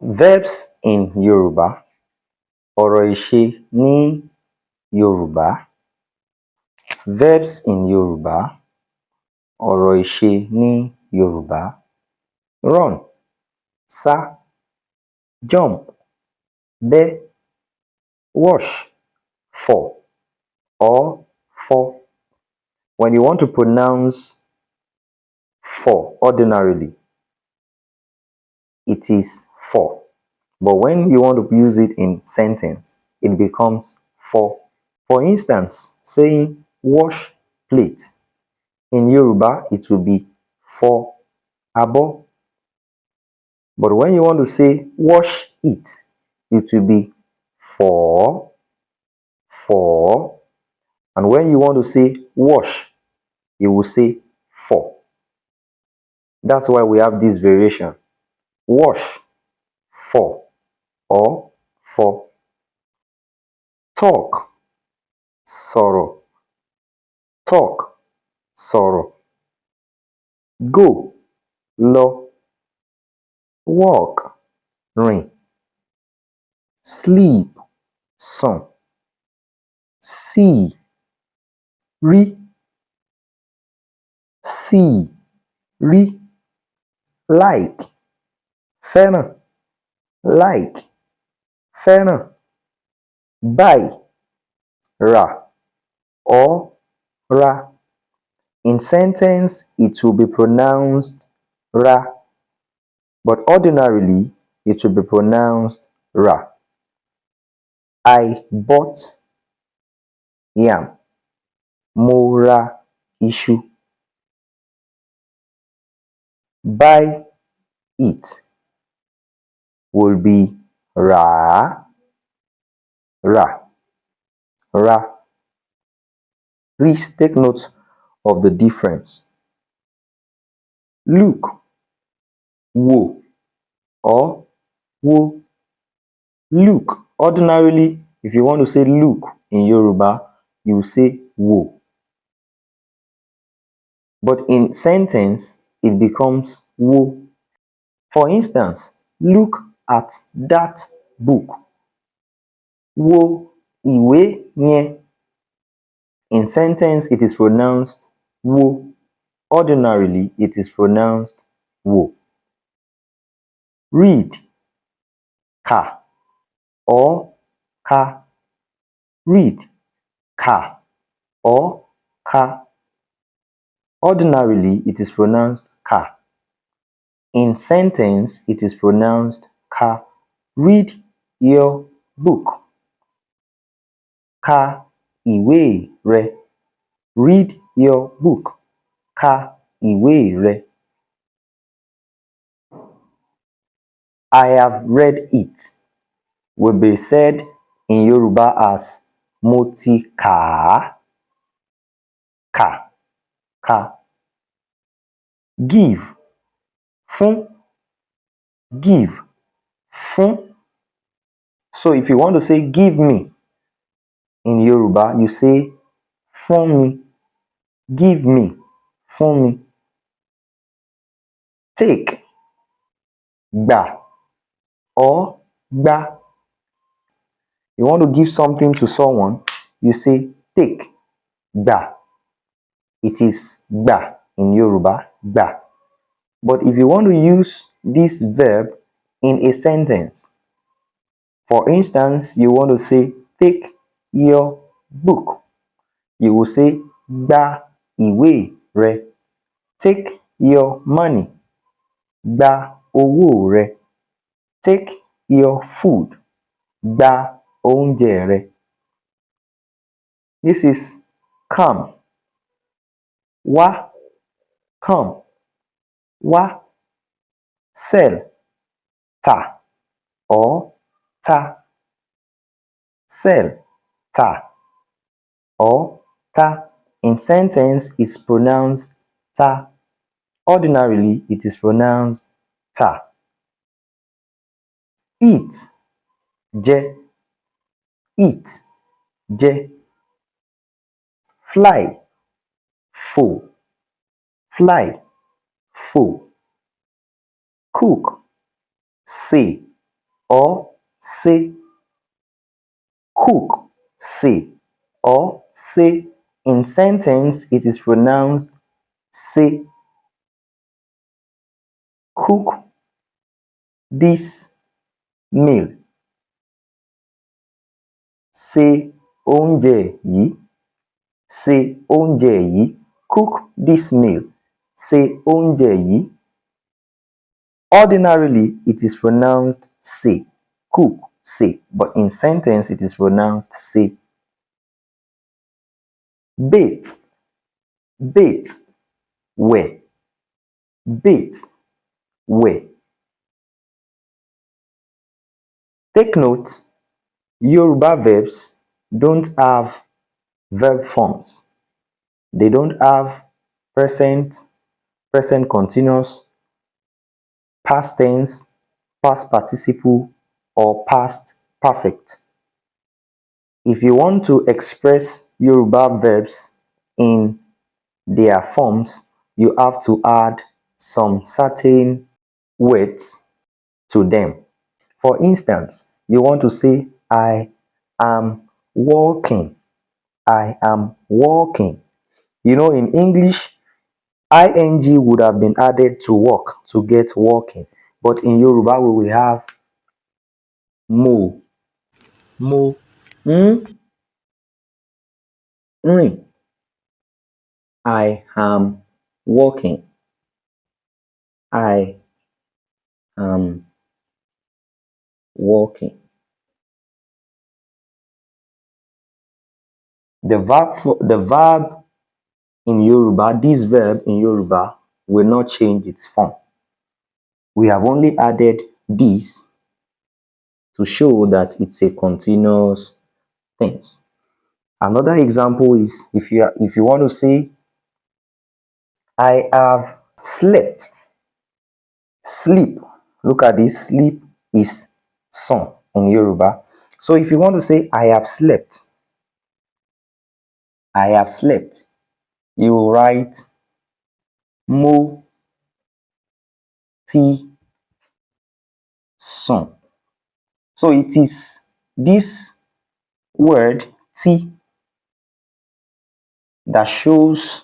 Verbs in Yorùbá. Ọ̀rọ̀ ìṣe ní Yorùbá. Verbs in Yorùbá. Ọ̀rọ̀ ìṣe ní Yorùbá. Run, sá, jump, bẹ́, wash, fọ̀ or fọ́. When you want to pronounce for ordinarily, it is for. But when you want to use it in sentence, it becomes for. For instance, saying wash plate. In Yoruba, it will be for abo. But when you want to say wash it, it will be for. And when you want to say wash, you will say for. That's why we have this variation. Wash, for, or for. Talk, sọ̀rọ̀. Talk, sọ̀rọ̀. Go, lọ. Walk, rìn. Sleep, sùn. See, rí. See, rí. Like, fẹ́ràn. Like, fẹ́ràn. Buy, rà or ra. In sentence, it will be pronounced ra, but ordinarily, it will be pronounced ra. I bought yam. Mo ra iṣu. Buy it will be ra. Please take note of the difference. Look, wò or wo. Look. Ordinarily, if you want to say look in Yoruba, you will say wò. But in sentence, it becomes wo. For instance, look at that book. Wo ìwé yẹn. In sentence, it is pronounced wo. Ordinarily, it is pronounced wo. Read, kà or ka. Read, kà or ka. Ordinarily, it is pronounced ka. In sentence, it is pronounced ka. Read your book. Ka ìwé rẹ. Read your book. Ka ìwé rẹ. I have read it will be said in Yoruba as mo ti kà á. Ka. Give, fún. Give, fún. So if you want to say give me in Yoruba, you say fún mi. Give me, fún mi. Take, gbà or gbà. You want to give something to someone, you say take, gbà. It is gbà in Yoruba, gbà. But if you want to use this verb in a sentence, for instance, you want to say take your book, you will say gbà ìwé rẹ. Take your money, gbà owó rẹ. Take your food, gbà oúnjẹ rẹ. This is come. Wá, come. Wá. Sell, tà or ta. Sell, tà or ta. In sentence, is pronounced ta. Ordinarily, it is pronounced ta. Eat, jẹ. Eat, jẹ. Fly, fò. Fly, fò. Cook, sè. or say. Cook, say, or say. In sentence, it is pronounced say. Cook this meal. Se oúnjẹ yìí. Se oúnjẹ yìí. Cook this meal. Se oúnjẹ yìí. Ordinarily, it is pronounced say. Cook, say. But in sentence, it is pronounced say. Bait, bait, where. Bait, where. Take note, Yoruba verbs don't have verb forms. They don't have present, present continuous, past tense, past participle, or past perfect. If you want to express Yoruba verbs in their forms, you have to add some certain words to them. For instance, you want to say, I am walking. I am walking. You know, in English, ing would have been added to walk to get walking. But in Yoruba, we will have mo. Mo. Rìn. I am walking. I am walking. The verb in Yoruba, this verb in Yoruba will not change its form. We have only added this to show that it's a continuous thing. Another example is if you want to say, I have slept. Sleep. Look at this. Sleep is sùn in Yoruba. So if you want to say, I have slept. I have slept. You will write mo ti sùn. So it is this word ti that shows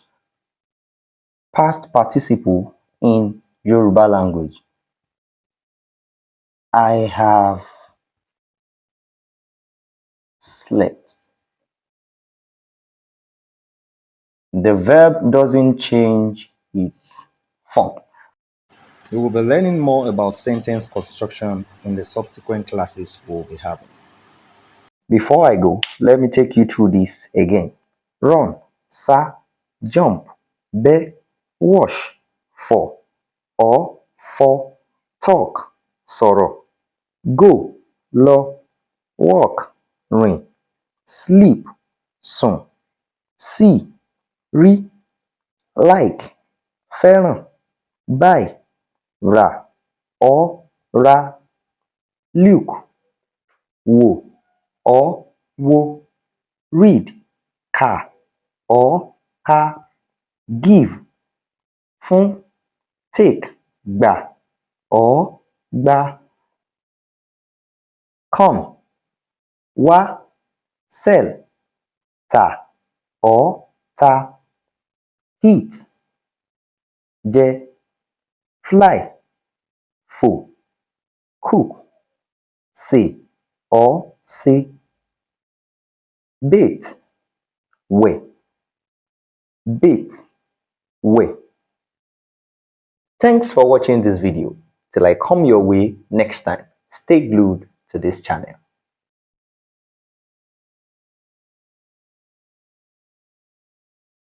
past participle in Yoruba language. I have slept. The verb doesn't change its form. We will be learning more about sentence construction in the subsequent classes we'll be having. Before I go, let me take you through this again. Run, sa, jump, be, wash, for, or for, talk, sọ̀rọ̀, go, lọ, walk, rìn, sleep, sùn, see, rí, like, fẹ́ràn, buy, rà, or ra, look, wò, or wo, read, kà, or ka, give, fún, take, gbà, or gbà, come, wá, sell, tà, or ta, eat, jẹ, fly, fò, cook, sè, or sè, bait, wẹ̀, bait, wẹ̀. Thanks for watching this video. Till I come your way next time, stay glued to this channel.